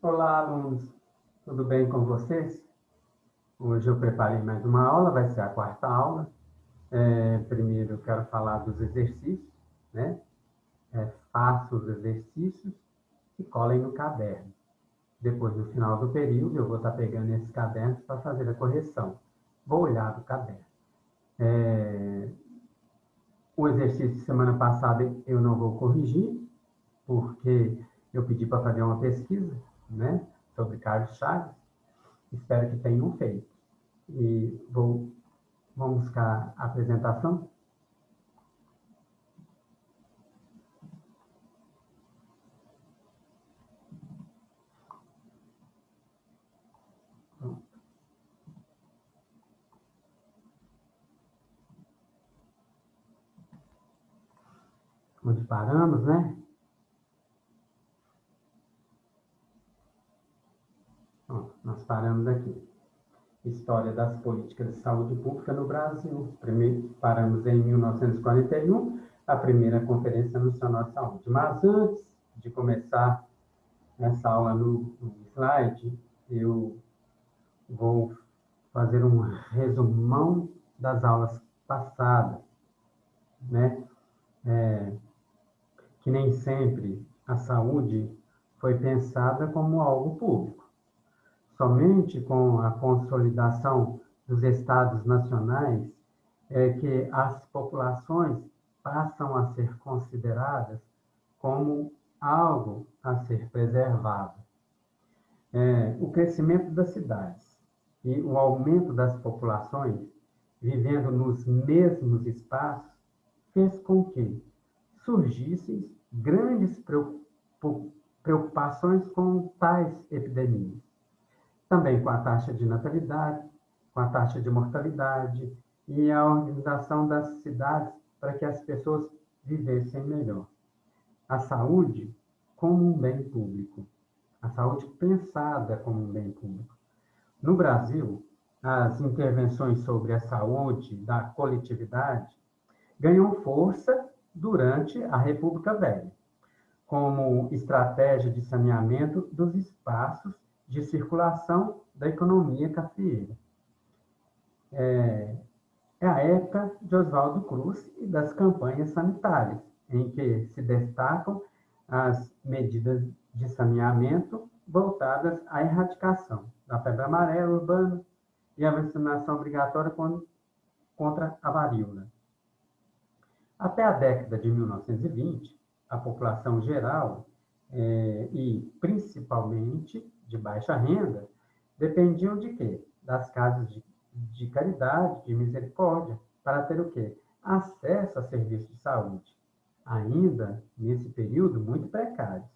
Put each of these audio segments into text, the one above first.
Olá, alunos. Tudo bem com vocês? Hoje eu preparei mais uma aula, vai ser a quarta aula. Primeiro eu quero falar dos exercícios, né? Faço os exercícios e colhem no caderno. Depois, no final do período, eu vou estar pegando esses cadernos para fazer a correção. Vou olhar o caderno. O exercício de semana passada eu não vou corrigir, porque eu pedi para fazer uma pesquisa, né, sobre Carlos Chagas. Espero que tenham feito. E vamos buscar a apresentação. Onde paramos, né? Nós paramos aqui. História das políticas de saúde pública no Brasil. Primeiro, paramos em 1941, a primeira Conferência Nacional de Saúde. Mas antes de começar essa aula no slide, eu vou fazer um resumão das aulas passadas, né? Que nem sempre a saúde foi pensada como algo público. Somente com a consolidação dos estados nacionais é que as populações passam a ser consideradas como algo a ser preservado. O crescimento das cidades e o aumento das populações vivendo nos mesmos espaços fez com que surgissem grandes preocupações com tais epidemias. Também com a taxa de natalidade, com a taxa de mortalidade e a organização das cidades para que as pessoas vivessem melhor. A saúde como um bem público. A saúde pensada como um bem público. No Brasil, as intervenções sobre a saúde da coletividade ganham força durante a República Velha, como estratégia de saneamento dos espaços de circulação da economia cafeeira. É a época de Oswaldo Cruz e das campanhas sanitárias, em que se destacam as medidas de saneamento voltadas à erradicação da febre amarela urbana e a vacinação obrigatória contra a varíola. Até a década de 1920, a população geral, e principalmente de baixa renda, dependiam de quê? Das casas de caridade, de misericórdia, para ter o quê? Acesso a serviços de saúde, ainda nesse período muito precários.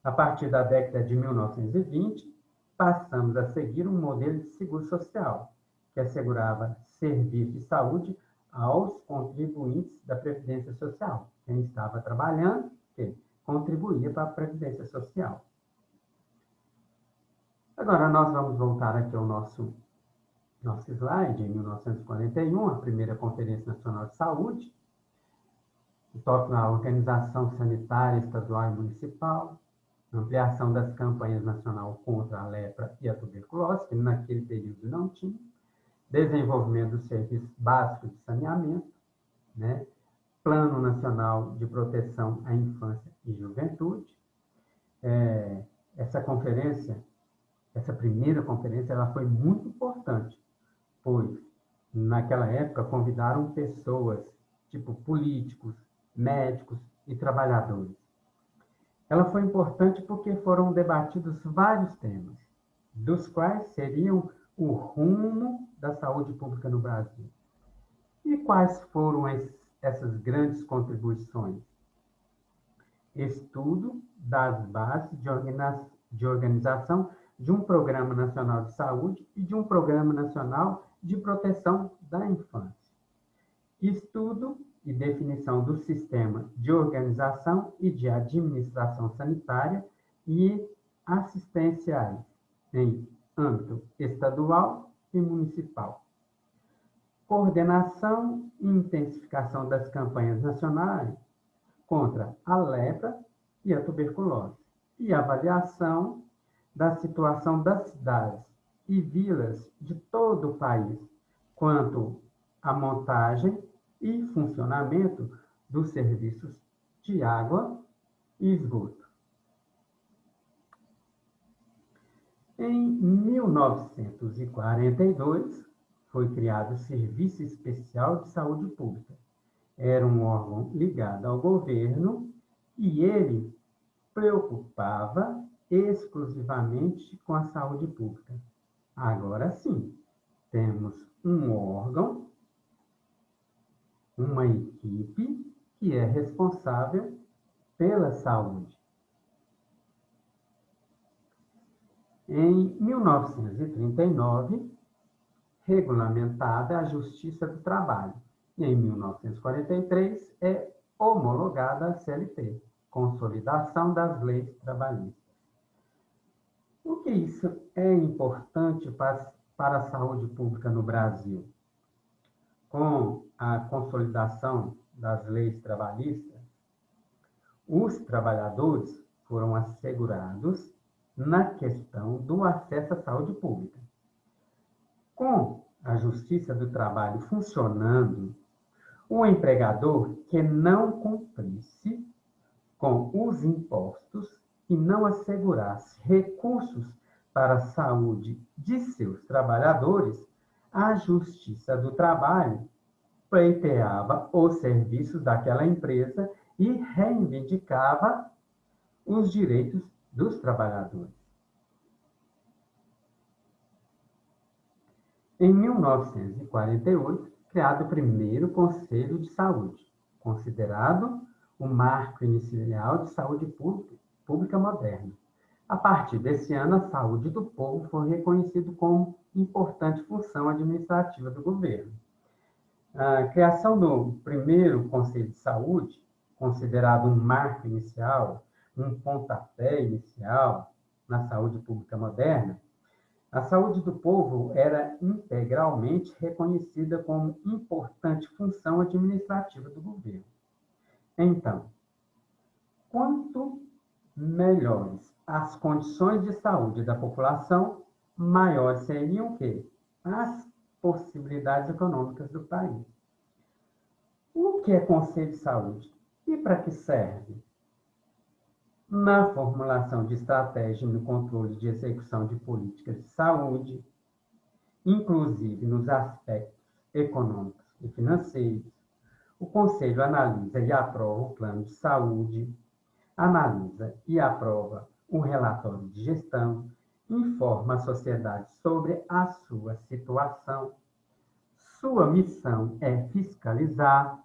A partir da década de 1920, passamos a seguir um modelo de seguro social, que assegurava serviço de saúde aos contribuintes da Previdência Social. Quem estava trabalhando, que contribuía para a Previdência Social. Agora, nós vamos voltar aqui ao nosso slide, em 1941, a primeira Conferência Nacional de Saúde, toca na organização sanitária estadual e municipal, ampliação das campanhas nacional contra a lepra e a tuberculose, que naquele período não tinha, desenvolvimento dos serviços básicos de saneamento, né? Plano Nacional de Proteção à Infância e Juventude. Essa primeira conferência, ela foi muito importante, pois naquela época convidaram pessoas, tipo políticos, médicos e trabalhadores. Ela foi importante porque foram debatidos vários temas, dos quais seriam o rumo da saúde pública no Brasil. E quais foram essas grandes contribuições? Estudo das bases de organização de um Programa Nacional de Saúde e de um Programa Nacional de Proteção da Infância. Estudo e definição do sistema de organização e de administração sanitária e assistenciais em âmbito estadual e municipal. Coordenação e intensificação das campanhas nacionais contra a lepra e a tuberculose. E avaliação da situação das cidades e vilas de todo o país, quanto à montagem e funcionamento dos serviços de água e esgoto. Em 1942, foi criado o Serviço Especial de Saúde Pública. Era um órgão ligado ao governo e ele preocupava exclusivamente com a saúde pública. Agora sim, temos um órgão, uma equipe que é responsável pela saúde. Em 1939, regulamentada a Justiça do Trabalho. E em 1943 é homologada a CLT, Consolidação das Leis Trabalhistas. Por que isso é importante para a saúde pública no Brasil? Com a consolidação das leis trabalhistas, os trabalhadores foram assegurados na questão do acesso à saúde pública. Com a Justiça do Trabalho funcionando, o empregador que não cumprisse com os impostos e não assegurasse recursos para a saúde de seus trabalhadores, a Justiça do Trabalho pleiteava os serviços daquela empresa e reivindicava os direitos dos trabalhadores. Em 1948, criado o primeiro Conselho de Saúde, considerado o marco inicial de saúde pública moderna. A partir desse ano, a saúde do povo foi reconhecida como importante função administrativa do governo. A criação do primeiro Conselho de Saúde, considerado um marco inicial, um pontapé inicial na saúde pública moderna, a saúde do povo era integralmente reconhecida como importante função administrativa do governo. Então, quanto melhores as condições de saúde da população, maiores seriam o quê? As possibilidades econômicas do país. O que é Conselho de Saúde? E para que serve? Na formulação de estratégia e no controle de execução de políticas de saúde, inclusive nos aspectos econômicos e financeiros. O Conselho analisa e aprova o plano de saúde, analisa e aprova o relatório de gestão, informa a sociedade sobre a sua situação. Sua missão é fiscalizar,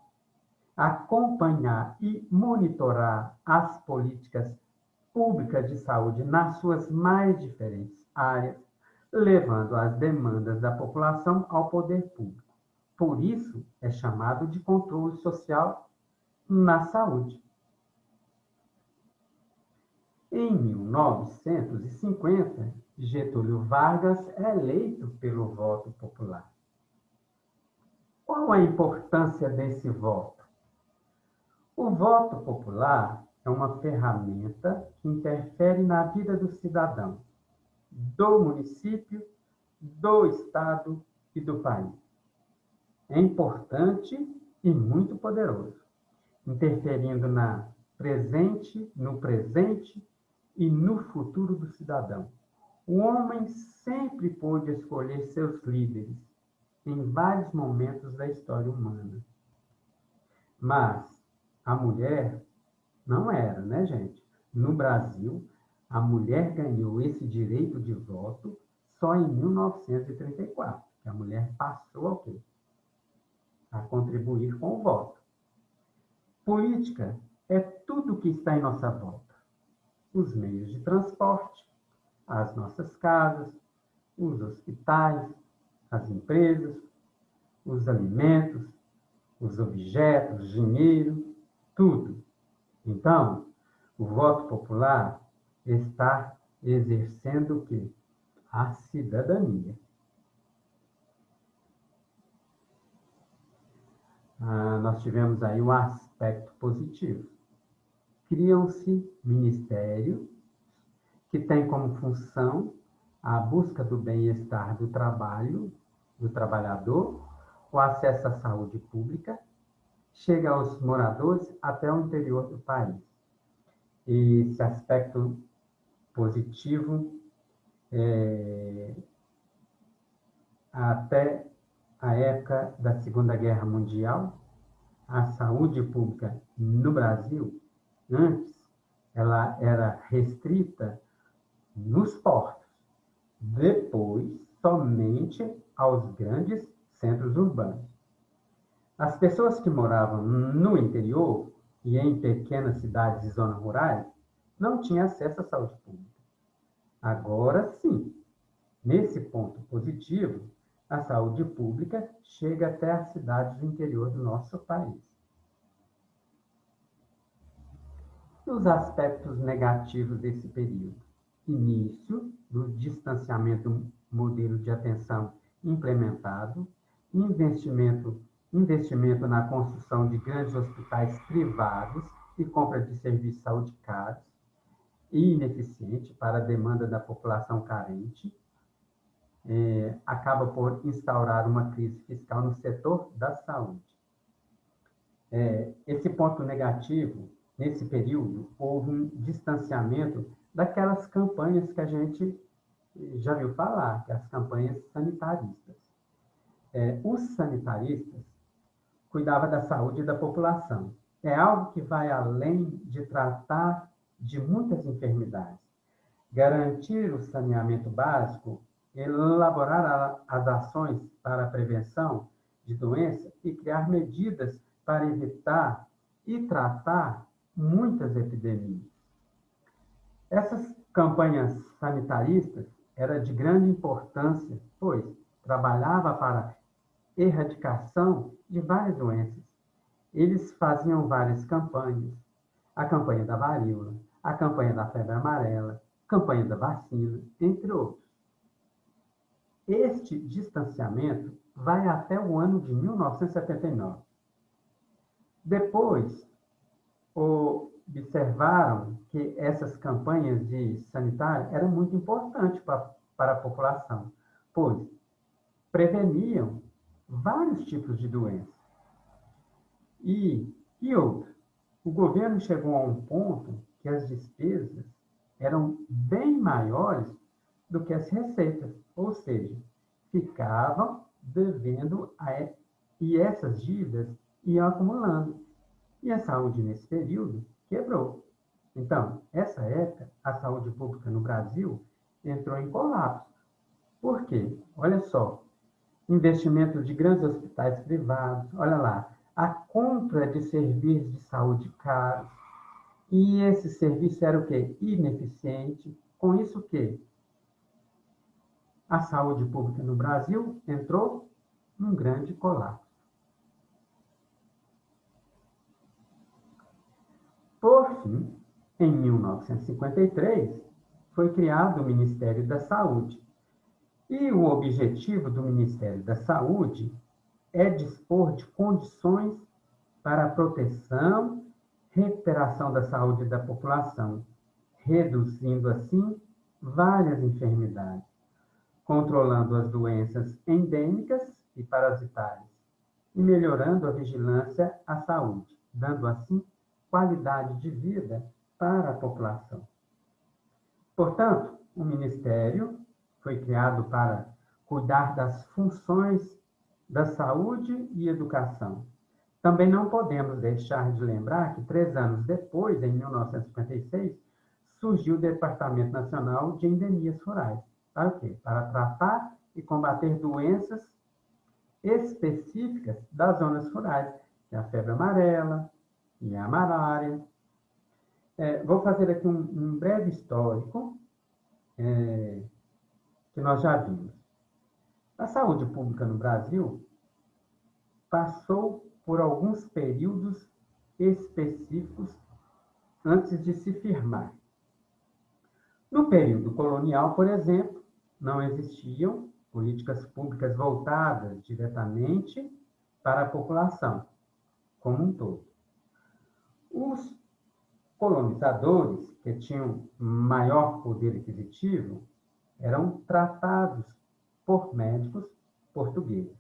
acompanhar e monitorar as políticas públicas de saúde nas suas mais diferentes áreas, levando as demandas da população ao poder público. Por isso, é chamado de controle social na saúde. Em 1950, Getúlio Vargas é eleito pelo voto popular. Qual a importância desse voto? O voto popular é uma ferramenta que interfere na vida do cidadão, do município, do estado e do país. É importante e muito poderoso, interferindo no presente e no futuro do cidadão. O homem sempre pôde escolher seus líderes em vários momentos da história humana. Mas a mulher não era, né, gente? No Brasil, a mulher ganhou esse direito de voto só em 1934, que a mulher passou a quê? A contribuir com o voto. Política é tudo que está em nossa volta. Os meios de transporte, as nossas casas, os hospitais, as empresas, os alimentos, os objetos, dinheiro, tudo. Então, o voto popular está exercendo o quê? A cidadania. Nós tivemos aí um aspecto positivo. Criam-se ministérios que tem como função a busca do bem-estar do trabalho, do trabalhador, o acesso à saúde pública, chega aos moradores até o interior do país. E esse aspecto positivo, até a época da Segunda Guerra Mundial, a saúde pública no Brasil, antes, ela era restrita nos portos, depois somente aos grandes centros urbanos. As pessoas que moravam no interior e em pequenas cidades e zonas rurais não tinham acesso à saúde pública. Agora sim, nesse ponto positivo, a saúde pública chega até as cidades do interior do nosso país. E os aspectos negativos desse período? Início do distanciamento modelo de atenção implementado, investimento na construção de grandes hospitais privados e compra de serviços de saúde caros e ineficiente para a demanda da população carente, acaba por instaurar uma crise fiscal no setor da saúde. Esse ponto negativo, nesse período, houve um distanciamento daquelas campanhas que a gente já viu falar, que é as campanhas sanitaristas. Os sanitaristas cuidavam da saúde da população. É algo que vai além de tratar de muitas enfermidades. Garantir o saneamento básico, elaborar as ações para a prevenção de doenças e criar medidas para evitar e tratar muitas epidemias. Essas campanhas sanitaristas eram de grande importância, pois trabalhava para erradicação de várias doenças. Eles faziam várias campanhas, a campanha da varíola, a campanha da febre amarela, a campanha da vacina, entre outros. Este distanciamento vai até o ano de 1979. Depois, observaram que essas campanhas de sanitário eram muito importantes para a população, pois preveniam vários tipos de doenças. E outro, o governo chegou a um ponto que as despesas eram bem maiores do que as receitas, ou seja, ficavam devendo e essas dívidas iam acumulando. E a saúde, nesse período, quebrou. Então, essa época, a saúde pública no Brasil entrou em colapso. Por quê? Olha só, investimento de grandes hospitais privados, olha lá, a compra de serviços de saúde caros, e esse serviço era o quê? Ineficiente. Com isso, o quê? A saúde pública no Brasil entrou num grande colapso. Por fim, em 1953, foi criado o Ministério da Saúde. E o objetivo do Ministério da Saúde é dispor de condições para a proteção e recuperação da saúde da população, reduzindo assim várias enfermidades, controlando as doenças endêmicas e parasitárias e melhorando a vigilância à saúde, dando assim qualidade de vida para a população. Portanto, o Ministério foi criado para cuidar das funções da saúde e educação. Também não podemos deixar de lembrar que 3 anos depois, em 1956, surgiu o Departamento Nacional de Endemias Rurais. Para o quê? Para tratar e combater doenças específicas das zonas rurais, que é a febre amarela e a malária. Vou fazer aqui um breve histórico que nós já vimos. A saúde pública no Brasil passou por alguns períodos específicos antes de se firmar. No período colonial, por exemplo, não existiam políticas públicas voltadas diretamente para a população como um todo. Os colonizadores que tinham maior poder aquisitivo, eram tratados por médicos portugueses.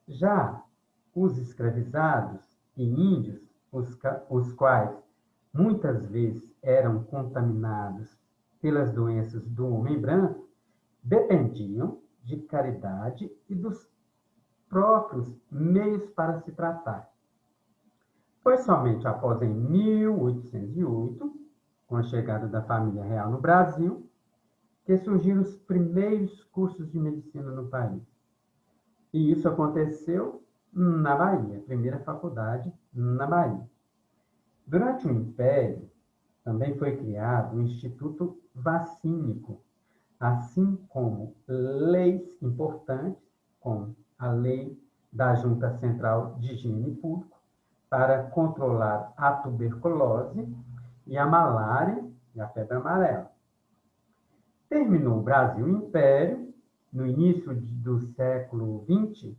Já os escravizados e índios, os quais muitas vezes eram contaminados pelas doenças do homem branco, dependiam de caridade e dos próprios meios para se tratar. Foi somente após em 1808, com a chegada da família real no Brasil, que surgiram os primeiros cursos de medicina no país. E isso aconteceu na Bahia, a primeira faculdade na Bahia. Durante o Império, também foi criado o Instituto Vacínico, assim como leis importantes, como a Lei da Junta Central de Higiene Pública, para controlar a tuberculose e a malária e a febre amarela. Terminou o Brasil Império, no início do século XX,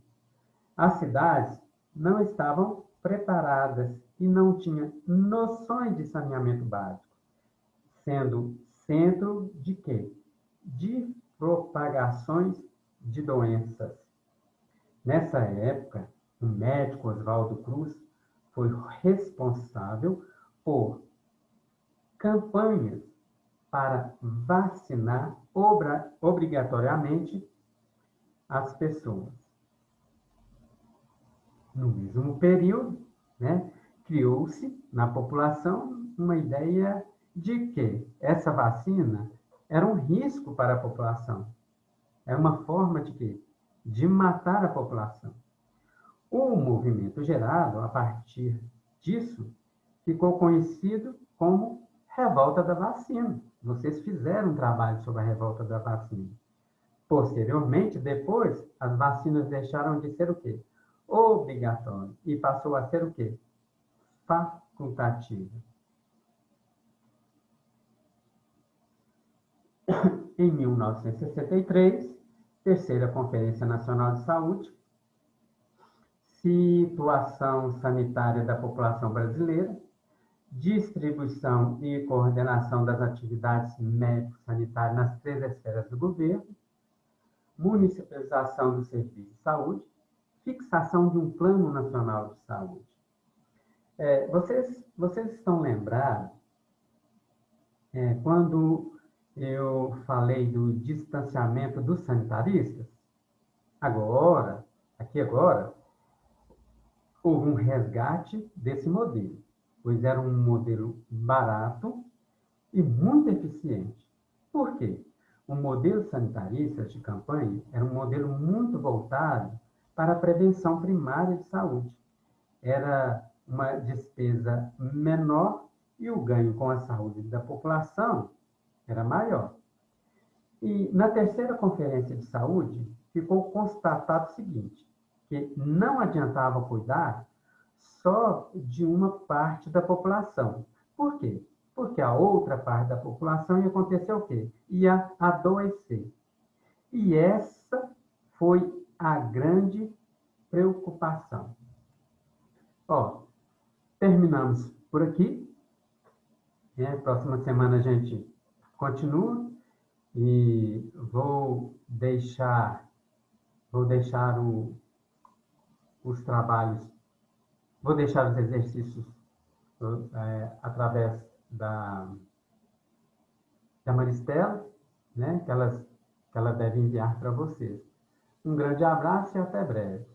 as cidades não estavam preparadas e não tinham noções de saneamento básico, sendo centro de quê? De propagações de doenças. Nessa época, o médico Oswaldo Cruz foi responsável por campanhas para vacinar obrigatoriamente as pessoas. No mesmo período, né, criou-se na população uma ideia de que essa vacina era um risco para a população. Era uma forma de quê? De matar a população. O movimento gerado a partir disso ficou conhecido como Revolta da Vacina. Vocês fizeram um trabalho sobre a Revolta da Vacina. Posteriormente, depois, as vacinas deixaram de ser o quê? Obrigatório e passou a ser o quê? Facultativa. Em 1963, Terceira Conferência Nacional de Saúde, Situação Sanitária da População Brasileira, Distribuição e Coordenação das Atividades Médico-Sanitárias nas 3 esferas do governo, Municipalização do Serviço de Saúde, Fixação de um Plano Nacional de Saúde. Vocês estão lembrados quando eu falei do distanciamento dos sanitaristas? Agora, houve um resgate desse modelo, pois era um modelo barato e muito eficiente. Por quê? O modelo sanitarista de campanha era um modelo muito voltado para a prevenção primária de saúde. Era uma despesa menor e o ganho com a saúde da população era maior. E na terceira conferência de saúde, ficou constatado o seguinte, que não adiantava cuidar só de uma parte da população. Por quê? Porque a outra parte da população ia acontecer o quê? Ia adoecer. E essa foi a grande preocupação. Ó, terminamos por aqui. Próxima semana a gente continua e vou deixar os trabalhos, vou deixar os exercícios através da Maristela, né, que ela deve enviar para vocês. Um grande abraço e até breve.